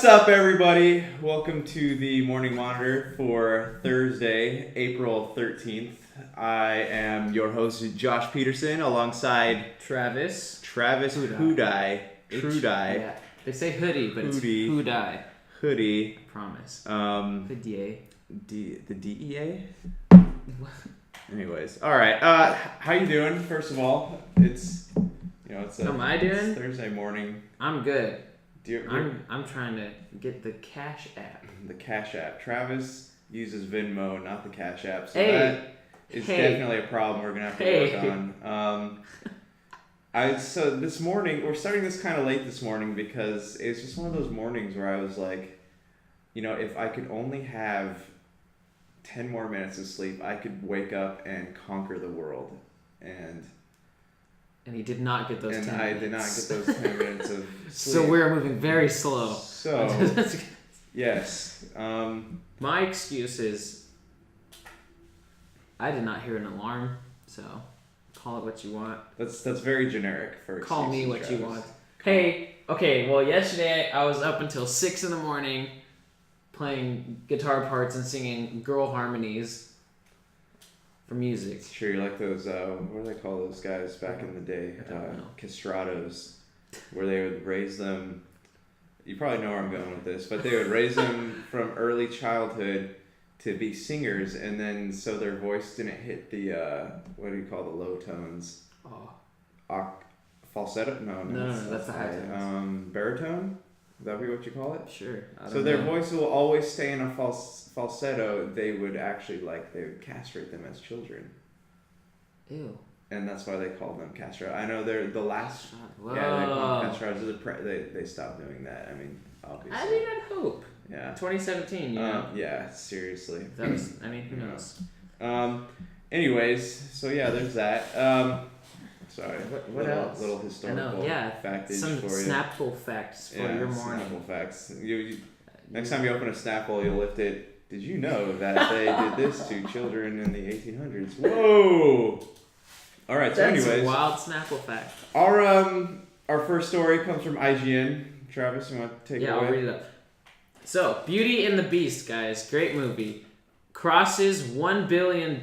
up, everybody? Welcome to the Morning Monitor for Thursday, April 13th. I am your host, Josh Peterson, alongside Travis Hudai. Yeah. They say hoodie, but Hoodie. it's Hudai. Hoodie. I promise. The DEA? Anyways, all right. How you doing? First of all, it's How am I doing? It's Thursday morning. I'm good. I'm trying to get the Cash App. The Cash App. Travis uses Venmo, not the Cash App. So that is definitely a problem we're gonna have to work on. So this morning we're starting this kind of late this morning because it's just one of those mornings where I was like, if I could only have 10 more minutes of sleep, I could wake up and conquer the world. And he did not get those 10 minutes. I did not get those 10 minutes of sleep. So we're moving very slow. So, yes. My excuse is I did not hear an alarm, so call it what you want. That's very generic for Call me what Travis. you want. Hey, okay, well, yesterday I was up until 6 in the morning playing guitar parts and singing girl harmonies for music. Sure, you're like those, what do they call those guys back in the day? Castratos, where they would raise them, you probably know where I'm going with this, but they would raise them from early childhood to be singers, and then so their voice didn't hit the, what do you call the low tones? Falsetto? No, that's the high tones. Baritone? Would that be what you call it? Sure. So their voice will always stay in a falsetto. They would actually they would castrate them as children. Ew. And that's why they called them castrato. I know they're the last. Whoa. Yeah, they call them castratos. They stopped doing that. I mean, obviously. I'd hope. Yeah. 2017. Yeah. Seriously. That was. Who knows? Anyways, so yeah, there's that. Sorry. What else? Little historical factage some for you. Snapple facts for your morning. Snapple facts. Next time you open a Snapple, you'll lift it. Did you know that they did this to children in the 1800s? Whoa! All right. So, anyways, that's a wild Snapple fact. Our first story comes from IGN. Travis, you want to take it away? Yeah, I'll read it up. So, Beauty and the Beast, guys, great movie, crosses $1 billion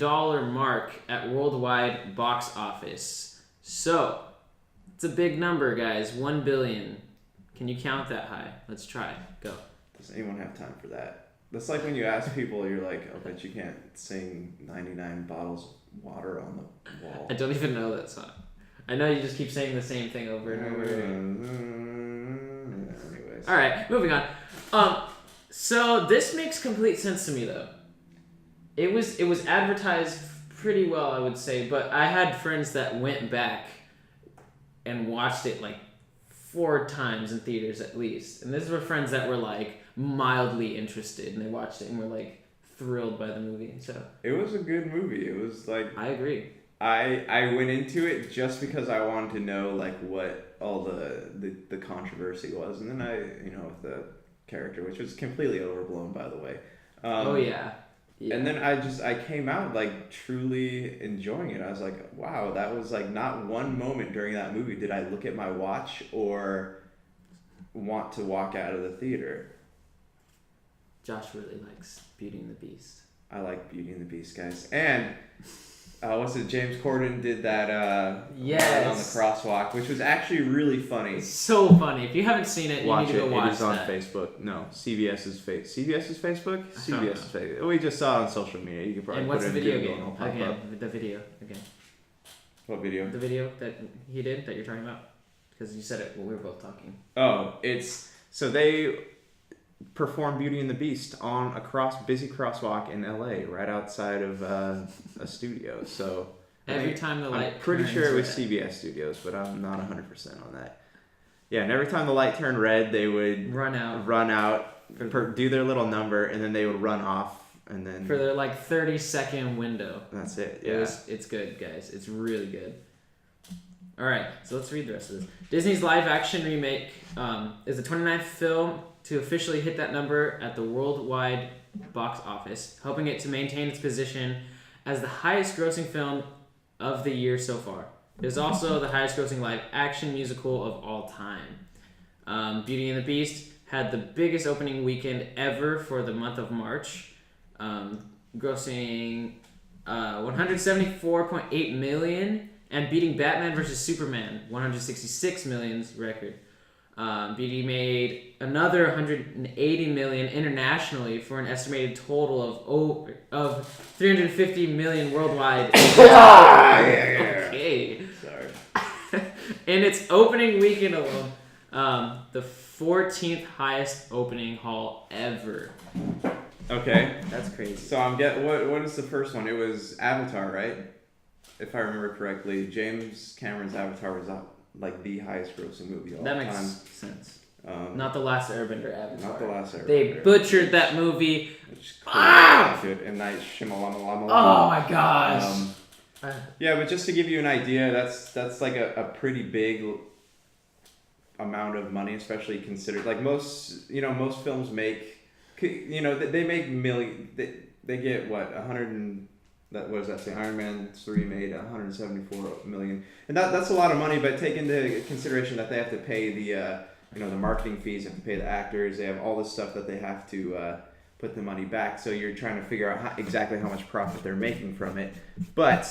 mark at worldwide box office. So, it's a big number, guys. 1 billion. Can you count that high? Let's try. Go. Does anyone have time for that? That's like when you ask people, you're like, I bet you can't sing 99 bottles of water on the wall. I don't even know that song. I know you just keep saying the same thing over and over again. Anyways. All right, moving on. So this makes complete sense to me, though. It was advertised pretty well, I would say, but I had friends that went back and watched it like 4 times in theaters at least. And these were friends that were like mildly interested, and they watched it and were like thrilled by the movie. So it was a good movie. It was like, I agree. I went into it just because I wanted to know like what all the controversy was, and then I with the character, which was completely overblown, by the way. Yeah. And then I came out like truly enjoying it. I was like, wow, that was like not one moment during that movie did I look at my watch or want to walk out of the theater. Josh really likes Beauty and the Beast. I like Beauty and the Beast, guys. And James Corden did that on the crosswalk, which was actually really funny. It's so funny. If you haven't seen it, you need to go watch it. It is on Facebook. No, CBS's Facebook? CBS's Facebook. We just saw it on social media. You could probably and what's put the it video in game? Google and Again, pop up. the video again. What video? The video that he did that you're talking about, because you said it while we were both talking. Oh, so they perform Beauty and the Beast on a busy crosswalk in LA, right outside of a studio. So every time the light, I'm pretty sure it was CBS Studios, but I'm not 100% on that. Yeah, and every time the light turned red, they would run out, do their little number, and then they would run off, and then for their like 30-second window. That's it. Yeah, it's good, guys. It's really good. All right, so let's read the rest of this. Disney's live-action remake is the 29th film to officially hit that number at the worldwide box office, helping it to maintain its position as the highest-grossing film of the year so far. It is also the highest-grossing live-action musical of all time. Beauty and the Beast had the biggest opening weekend ever for the month of March, grossing 174.8 million and beating Batman vs Superman 166 million's record. BD made another 180 million internationally for an estimated total of 350 million worldwide. Okay. Sorry. In its opening weekend alone, the 14th highest opening haul ever. Okay. That's crazy. So what is the first one? It was Avatar, right? If I remember correctly, James Cameron's Avatar was like the highest grossing movie of all time. That makes sense. Not the Last Airbender Avatar. Not the Last Airbender. They butchered that movie. Good. M. Night Shyamalan. Oh my gosh. Yeah, but just to give you an idea, that's like a pretty big amount of money, especially considered like most films make, they make million. They get what 100 and. What does that say? Iron Man 3 made 174 million, and that's a lot of money. But take into consideration that they have to pay the the marketing fees, have to pay the actors. They have all this stuff that they have to put the money back. So you're trying to figure out exactly how much profit they're making from it. But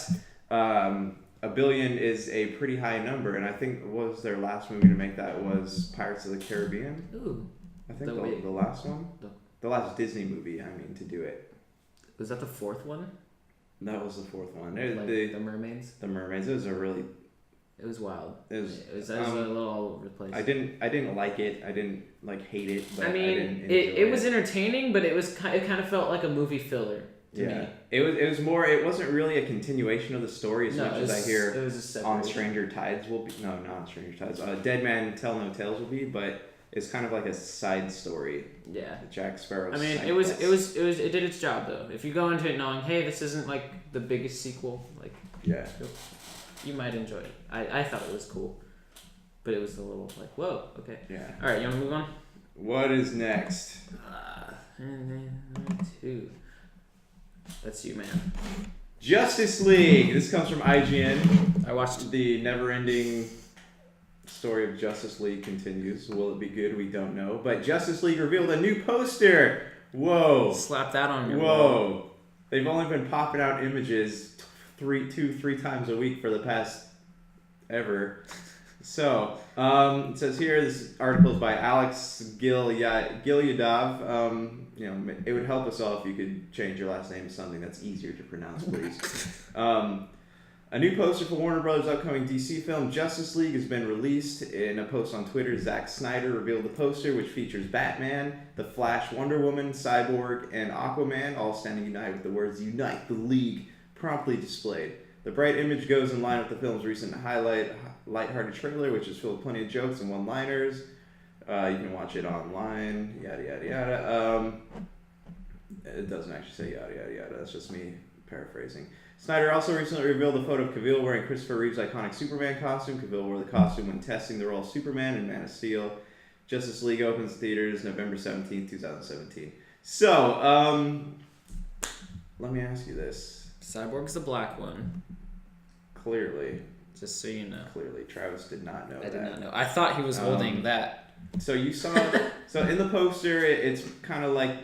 $1 billion is a pretty high number, and I think what was their last movie to make that was Pirates of the Caribbean. Ooh, I think the last one, the last Disney movie. I mean, to do it. Was that the fourth one? That was the fourth one. Like the Mermaids. The Mermaids. It was It was wild. It was a little all over the place. I didn't like it. I didn't hate it. But it was entertaining, but it kind of felt like a movie filler to me. It was more. It wasn't really a continuation of the story as much as I hear it was on Stranger Tides will be. No, not on Stranger Tides. Dead Man Tell No Tales will be, but it's kind of like a side story. Yeah. Jack Sparrow. I mean, it did its job though. If you go into it knowing, hey, this isn't like the biggest sequel, like you might enjoy it. I thought it was cool, but it was a little like, whoa, okay. Yeah. All right, you want to move on? What is next? Two. That's you, man. Justice League. This comes from IGN. I watched the never-ending story of Justice League continues. Will it be good? We don't know. But Justice League revealed a new poster. Whoa. Slap that on your wall. wall. They've only been popping out images three times a week for the past ever. So, it says here, this article is by Alex Gilyadov. It would help us all if you could change your last name to something that's easier to pronounce, please. A new poster for Warner Bros. Upcoming DC film Justice League has been released. In a post on Twitter, Zack Snyder revealed the poster, which features Batman, The Flash, Wonder Woman, Cyborg, and Aquaman, all standing united with the words "Unite the League" promptly displayed. The bright image goes in line with the film's recent lighthearted trailer, which is filled with plenty of jokes and one-liners. You can watch it online, yada, yada, yada. It doesn't actually say yada, yada, yada. That's just me paraphrasing. Snyder also recently revealed a photo of Cavill wearing Christopher Reeve's iconic Superman costume. Cavill wore the costume when testing the role of Superman in Man of Steel. Justice League opens theaters November 17th, 2017. So, let me ask you this. Cyborg's the black one. Clearly. Just so you know. Clearly. Travis did not know that. I did not know. I thought he was holding that. So you saw... so in the poster, it's kind of like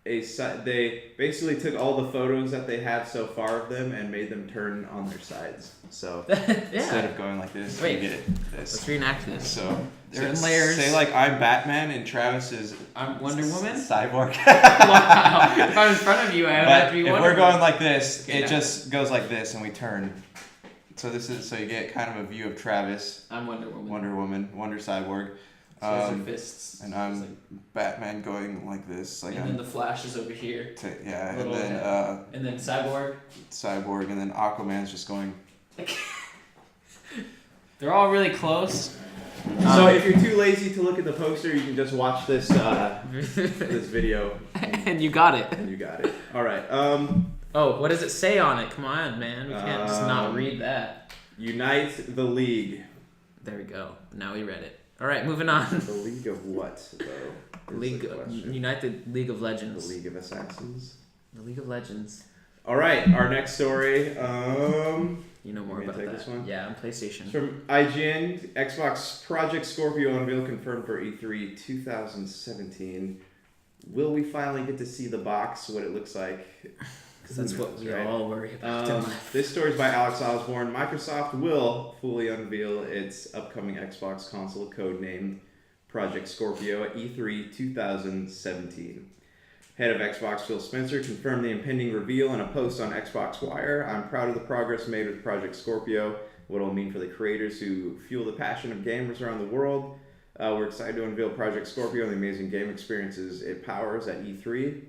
they basically took all the photos that they have so far of them and made them turn on their sides. So instead of going like this, you get this. Let's reenact this. So they're in layers. Say like I'm Batman and Travis is I'm Wonder Woman. Cyborg. Wow. If I'm in front of you, I would have to be Wonder Woman. If we're going like this, it just goes like this and we turn. So you get kind of a view of Travis. I'm Wonder Woman. Wonder Woman, Wonder Cyborg. Fists. And I'm Batman going like this. Like and then the Flash is over here. And then Cyborg. Cyborg, and then Aquaman's just going. They're all really close. So if you're too lazy to look at the poster, you can just watch this this video. And you got it. And you got it. All right. Oh, what does it say on it? Come on, man. We can't just not read that. Unite the League. There we go. Now we read it. All right, moving on. The League of what, though? United League of Legends. The League of Assassins. The League of Legends. All right, our next story. You know more about take that. This one? Yeah, Yeah, on PlayStation. From IGN, Xbox Project Scorpio unveil confirmed for E3 2017. Will we finally get to see the box, what it looks like? Because that's what we all worry about. This story is by Alex Osborne. Microsoft will fully unveil its upcoming Xbox console codenamed Project Scorpio at E3 2017. Head of Xbox Phil Spencer confirmed the impending reveal in a post on Xbox Wire. I'm proud of the progress made with Project Scorpio, what it'll mean for the creators who fuel the passion of gamers around the world. We're excited to unveil Project Scorpio and the amazing game experiences it powers at E3.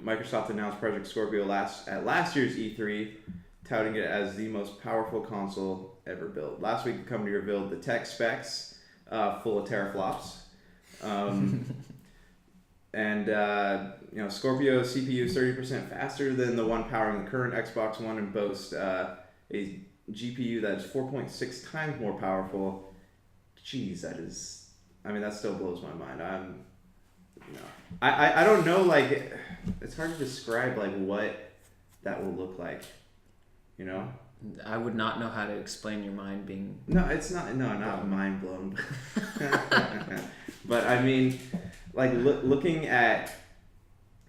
Microsoft announced Project Scorpio at last year's E3, touting it as the most powerful console ever built. Last week, the company revealed the tech specs, full of teraflops. Scorpio CPU is 30% faster than the one powering the current Xbox One and boasts a GPU that is 4.6 times more powerful. Jeez, that still blows my mind. I don't know, like, it's hard to describe, like, what that will look like, you know? I would not know how to explain your mind being... No, it's not, not mind blown. But, I mean, like, looking at,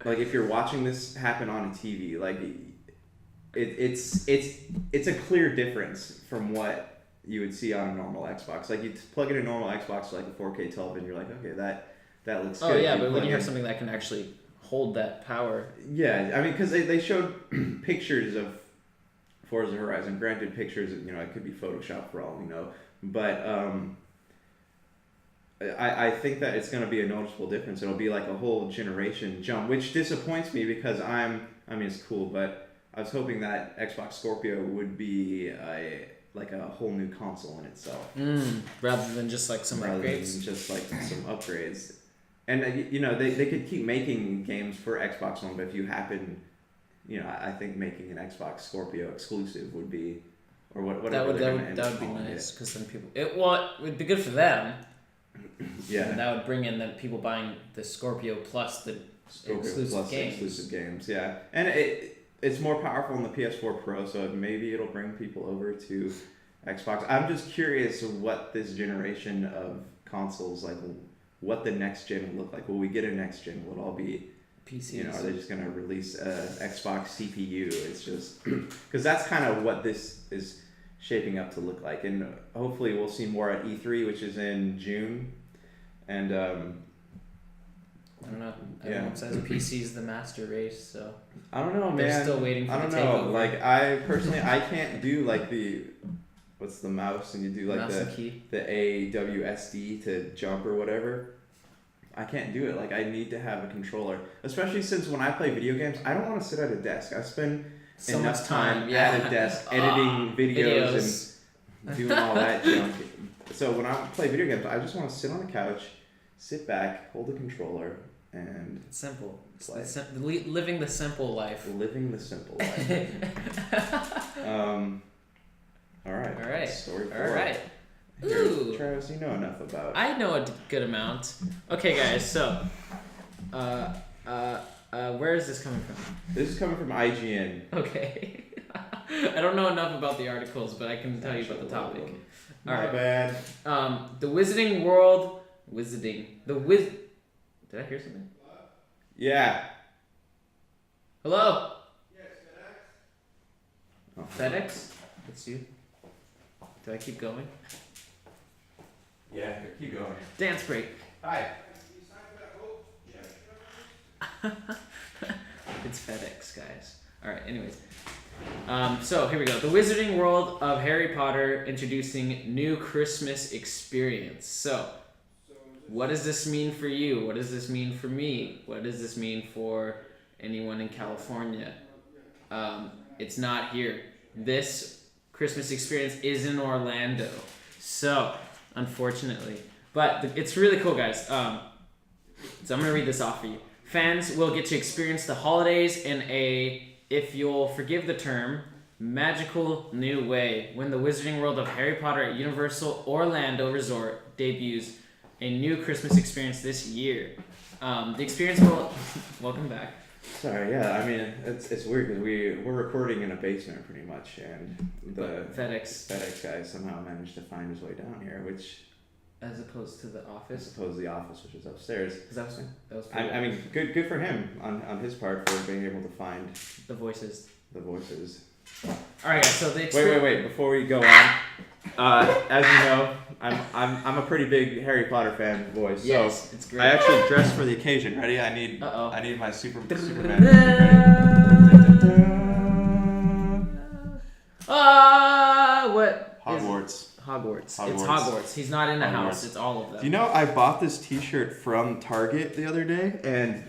like, if you're watching this happen on a TV, like, it's a clear difference from what you would see on a normal Xbox. Like, you plug in a normal Xbox to, like, a 4K television, you're like, okay, that looks good. Oh, yeah, but when you have something that can actually hold that power... Yeah, I mean, because they showed pictures of Forza Horizon. Granted, pictures, it could be Photoshop for all we know. But I think that it's going to be a noticeable difference. It'll be like a whole generation jump, which disappoints me because it's cool, but I was hoping that Xbox Scorpio would be a whole new console in itself. Rather than just like some upgrades? Than just like some upgrades. And, they could keep making games for Xbox One, but if you happen... I think making an Xbox Scorpio exclusive would be, or whatever. That would be nice because then people. It would be good for them. Yeah. And that would bring in the people buying the Scorpio plus the exclusive games. Yeah, and it's more powerful in the PS4 Pro, so maybe it'll bring people over to Xbox. I'm just curious what this generation of consoles, like, what the next gen will look like. Will we get a next gen? Will it all be PCs? Are they just going to release a Xbox CPU? It's just... Because that's kind of what this is shaping up to look like. And hopefully we'll see more at E3, which is in June. And... I don't know. Everyone says PC's the master race, so... I don't know, man. They're still waiting for the takeover. Like, I personally, I can't do, like, what's the mouse? And you do, like, the AWSD to jump or whatever. I can't do it. Like, I need to have a controller. Especially since when I play video games, I don't want to sit at a desk. I spend so enough time at a desk editing videos and doing all that junk. So when I play video games, I just want to sit on the couch, sit back, hold the controller, and... It's simple. Living the simple life. Living the simple life. All right. Story 4. All right. Ooh. Travis, you know enough about... I know a good amount. Okay, guys, so... where is this coming from? This is coming from IGN. Okay. I don't know enough about the articles, but I can tell you about the topic. Not bad. The Wizarding World... Did I hear something? Yeah. Hello? Yes, FedEx. Oh. FedEx? It's you. Do I keep going? Yeah, keep going. Dance break. Hi. It's FedEx, guys. Alright, anyways. So here we go. The Wizarding World of Harry Potter introducing new Christmas experience. So, what does this mean for you? What does this mean for me? What does this mean for anyone in California? It's not here. This Christmas experience is in Orlando. So, unfortunately. But it's really cool, guys. So I'm going to read this off for you. Fans will get to experience the holidays in a, if you'll forgive the term, magical new way when the Wizarding World of Harry Potter at Universal Orlando Resort debuts a new Christmas experience this year. The experience will... Welcome back. Sorry, yeah. I mean, it's weird because we're recording in a basement pretty much, and the FedEx guy somehow managed to find his way down here, which. As opposed to the office. As opposed to the office, which is upstairs. That was. I mean, good for him on his part for being able to find the voices. The voices. All right, so the wait. Before we go on, as you know, I'm a pretty big Harry Potter fan boy. So yes, it's great. I actually dressed for the occasion. Ready? I need my Superman. What? Hogwarts. Hogwarts. It's Hogwarts. He's not in the house. It's all of them. Do you know I bought this T-shirt from Target the other day, and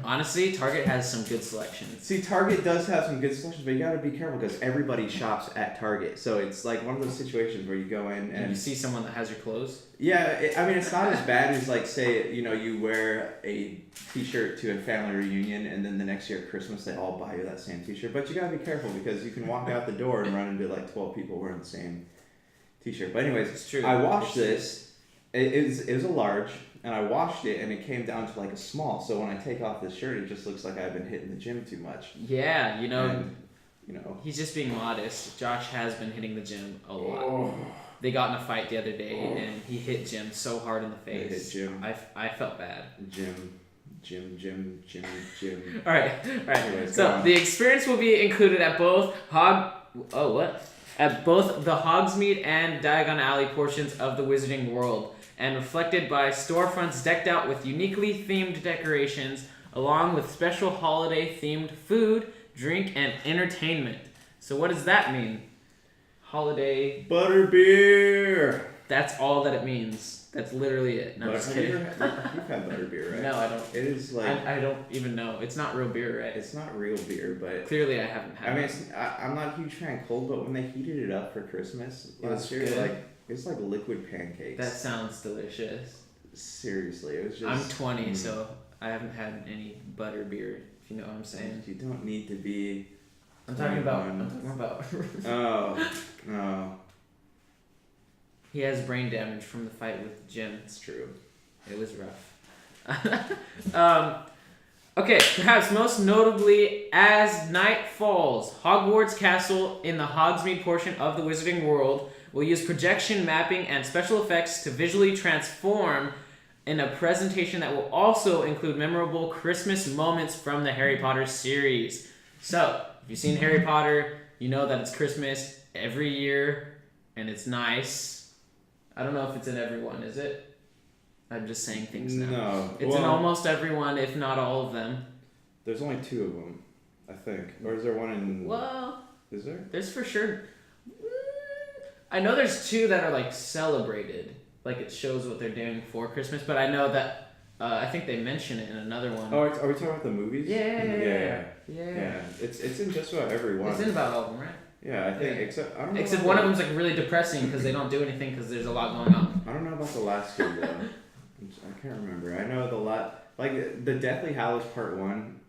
honestly, Target has some good selections. See, Target does have some good selections, but you gotta be careful because everybody shops at Target. So it's like one of those situations where you go in and you see someone that has your clothes. Yeah, I mean, it's not as bad as like say you wear a T-shirt to a family reunion, and then the next year at Christmas they all buy you that same T-shirt. But you gotta be careful because you can walk out the door and run into like 12 people wearing the same T-shirt. But anyways, it's true. I washed this. It was a large, and I washed it, and it came down to like a small. So when I take off this shirt, it just looks like I've been hitting the gym too much. Yeah, he's just being modest. Josh has been hitting the gym a lot. Oh. They got in a fight the other day, and he hit Jim so hard in the face. Hit Jim. I felt bad. Jim. All right. Anyways, so the experience will be included at both at both the Hogsmeade and Diagon Alley portions of the Wizarding World, and reflected by storefronts decked out with uniquely themed decorations, along with special holiday-themed food, drink, and entertainment. So what does that mean? Holiday... Butterbeer! That's all that it means. That's literally it. No, I'm just kidding. You've had butterbeer, right? No, I don't. It is like... I don't even know. It's not real beer, right? It's not real beer, but... Clearly I haven't had it. I'm not a huge fan of cold, but when they heated it up for Christmas last year, it's like liquid pancakes. That sounds delicious. Seriously, it was just... I'm 20, so I haven't had any butterbeer, if you know what I'm saying. You don't need to be... I'm talking about... Oh. He has brain damage from the fight with Jim. It's true. It was rough. Okay, perhaps most notably, as night falls, Hogwarts Castle in the Hogsmeade portion of the Wizarding World will use projection mapping and special effects to visually transform in a presentation that will also include memorable Christmas moments from the Harry Potter series. So, if you've seen Harry Potter, you know that it's Christmas every year, and it's nice. I don't know if it's in everyone, is it? I'm just saying things now. No. It's in almost everyone, if not all of them. There's only 2 of them, I think. Or is there one in... Well... Is there? There's for sure... I know there's 2 that are, like, celebrated. Like, it shows what they're doing for Christmas. But I know that... I think they mention it in another one. Oh, are we talking about the movies? Yeah. It's in just about every one. It's in about all of them, right? Yeah, I think, except one of them's like really depressing because they don't do anything because there's a lot going on. I don't know about the last 2 though. I can't remember. I know the Deathly Hallows Part 1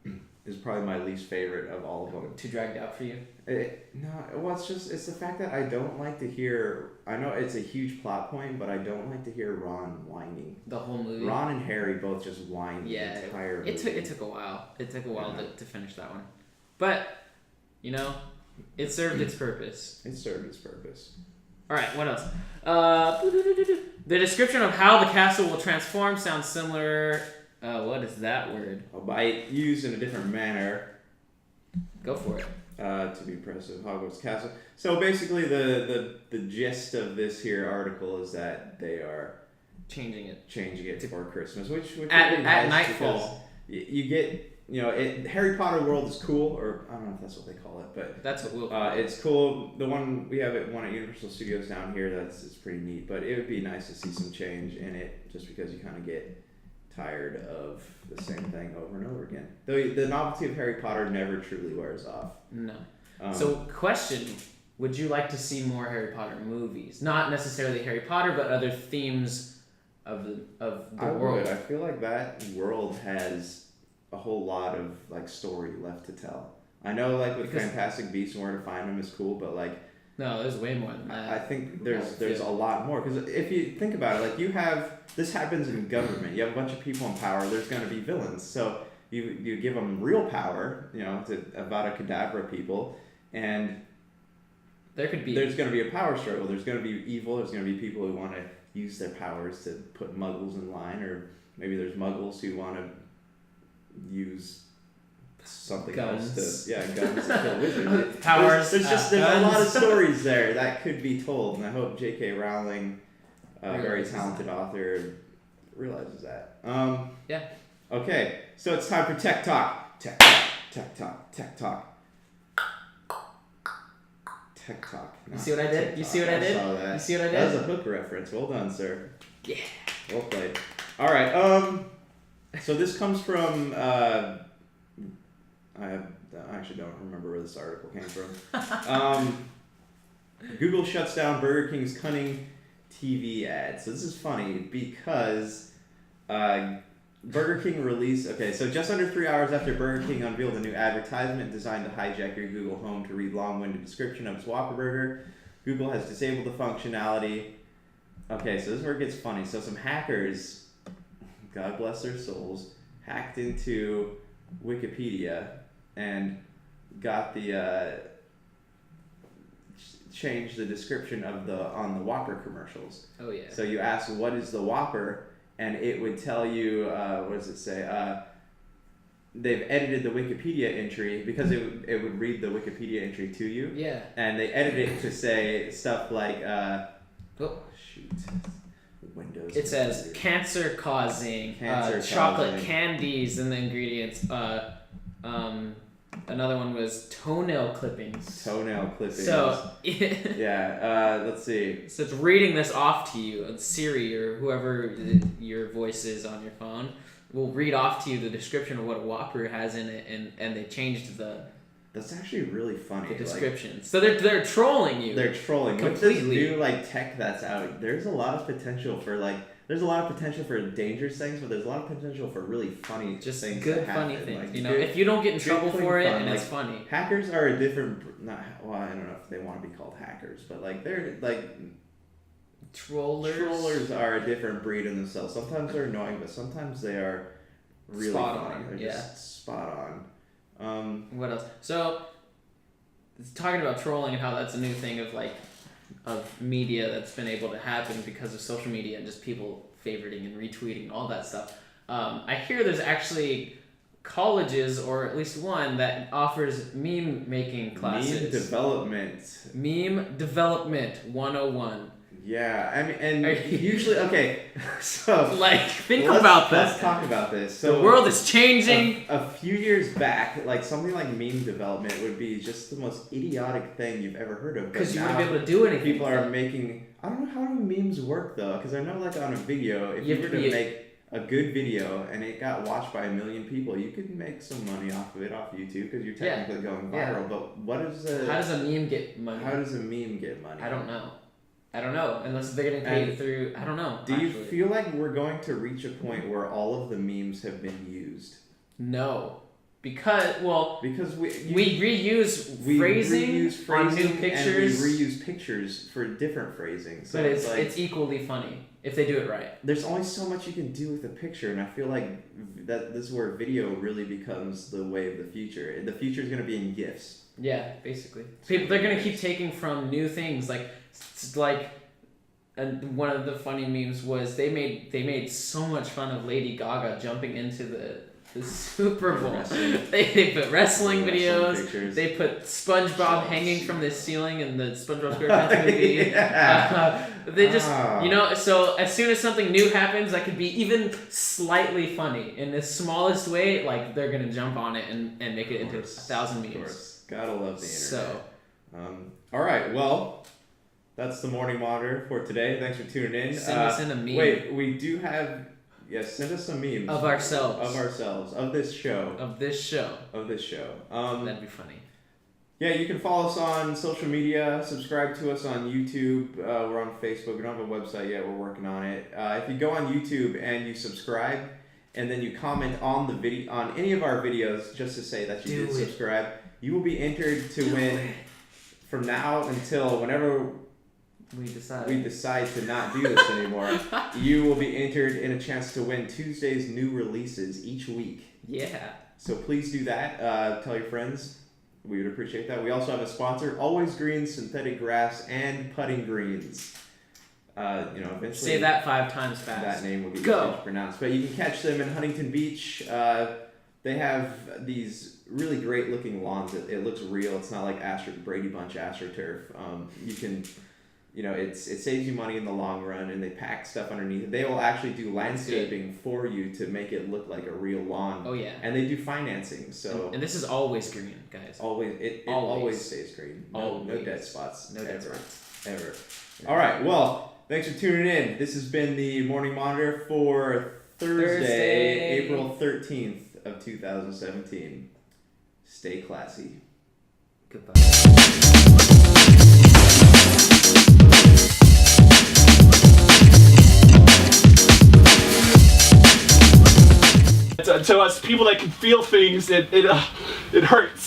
is probably my least favorite of all of them. Too dragged out for you? It's the fact that I don't like to hear, I know it's a huge plot point, but I don't like to hear Ron whining. The whole movie? Ron and Harry both just whine the entire movie. It took a while. It took a while to finish that one. But, it served its purpose. Alright, what else? The description of how the castle will transform sounds similar. What is that word? By used in a different manner. Go for it. To be impressive, Hogwarts Castle. So basically the gist of this here article is that they are changing it for Christmas, which at nightfall. You get... Harry Potter World is cool, or I don't know if that's what they call it, but that's what we'll call it. It's cool. The one we have at Universal Studios down here, it's pretty neat. But it would be nice to see some change in it, just because you kind of get tired of the same thing over and over again. Though the novelty of Harry Potter never truly wears off. No. So, question: would you like to see more Harry Potter movies? Not necessarily Harry Potter, but other themes of the world. Would. I feel like that world has a whole lot of like story left to tell. I know with Fantastic Beasts and Where to Find Them is cool, but no, there's way more than that. I think there's a lot more, because if you think about it, this happens in government. You have a bunch of people in power. There's going to be villains. So you give them real power, to Avada Kedavra people, and there's going to be a power struggle. There's going to be evil. There's going to be people who want to use their powers to put muggles in line, or maybe there's muggles who want to use something else to guns to kill wizards. Powers. There's a lot of stories there that could be told, and I hope J.K. Rowling, a very talented author, realizes that. Yeah. Okay, so it's time for Tech Talk. Tech Talk. Tech Talk. Tech Talk. Tech Talk. You see what I did? You see what I did? Saw that. You see what I did? That was a hook reference. Well done, sir. Yeah. Well played. All right. So this comes from. I actually don't remember where this article came from. Google shuts down Burger King's cunning TV ads. So this is funny because Burger King released. Okay, so just under 3 hours after Burger King unveiled a new advertisement designed to hijack your Google Home to read long-winded description of its Whopper Burger, Google has disabled the functionality. Okay, so this is where it gets funny. So some hackers, God bless their souls, hacked into Wikipedia and got the changed the description of on the Whopper commercials. Oh yeah. So you ask what is the Whopper, and it would tell you what does it say? They've edited the Wikipedia entry because it would read the Wikipedia entry to you. Yeah. And they edited it to say stuff like shoot. Windows. It says cancer causing, chocolate candies in the ingredients. Another one was toenail clippings. Toenail clippings. So yeah, let's see. So it's reading this off to you, and Siri or whoever your voice is on your phone will read off to you the description of what a Whopper has in it, and they changed the. That's actually really funny. The description. So they're trolling you. They're trolling completely. With this new tech that's out, there's a lot of potential for dangerous things, but there's a lot of potential for really funny just things. Good funny things. If you don't get in trouble for it and it's funny. Hackers are a different. I don't know if they want to be called hackers, but they're trollers. Trollers are a different breed in themselves. Sometimes they're annoying, but sometimes they are really funny. They're just spot on. What else? So, talking about trolling and how that's a new thing of media that's been able to happen because of social media and just people favoriting and retweeting all that stuff. I hear there's actually colleges, or at least one, that offers meme making classes. Meme development 101. Yeah, I mean, and usually, okay, so think about that. Let's talk about this. So the world is changing. A few years back, something like meme development would be just the most idiotic thing you've ever heard of. Because you wouldn't be able to do anything. People are making. I don't know how do memes work though, because I know on a video, if you were to make a good video and it got watched by 1 million people, you could make some money off of it off YouTube because you're technically going viral. Yeah. But how does a meme get money? How does a meme get money? I don't know. Unless they're getting paid through. I don't know. Do you feel like we're going to reach a point where all of the memes have been used? No. Because we reuse phrasing on new pictures. And we reuse pictures for different phrasing. So but it's equally funny if they do it right. There's only so much you can do with a picture, and I feel like that this is where video really becomes the way of the future. The future is going to be in GIFs. Yeah, basically. They're going to keep taking from new things and one of the funny memes was they made so much fun of Lady Gaga jumping into the Super Bowl. They put wrestling videos. Pictures. They put SpongeBob hanging from the ceiling in the SpongeBob SquarePants movie. They just so as soon as something new happens that could be even slightly funny in the smallest way, they're gonna jump on it and make it into 1,000 memes. Of course. Gotta love the internet. All right, well, that's the Morning Monitor for today. Thanks for tuning in. Send us in a meme. Wait, we do have... Yes, send us some memes. Of ourselves. Of this show. That'd be funny. Yeah, you can follow us on social media. Subscribe to us on YouTube. We're on Facebook. We don't have a website yet. We're working on it. If you go on YouTube and you subscribe, and then you comment on the video on any of our videos, just to say that you did subscribe, you will be entered to win from now until whenever we decide to not do this anymore, you will be entered in a chance to win Tuesday's new releases each week. Yeah. So please do that. Tell your friends. We would appreciate that. We also have a sponsor, Always Greens Synthetic Grass and Putting Greens. Eventually say that 5 times fast. That name will be easy to pronounce. But you can catch them in Huntington Beach. They have these really great looking lawns. It looks real. It's not like Brady Bunch AstroTurf. You can, it saves you money in the long run, and they pack stuff underneath it. They will actually do landscaping for you to make it look like a real lawn. Oh yeah. And they do financing. So and this is always green, guys. Always, it always stays green. No dead spots. No dead spots. Ever. All right. Well, thanks for tuning in. This has been the Morning Monitor for Thursday, April 13th of 2017. Stay classy. Goodbye. To us people that can feel things, it hurts.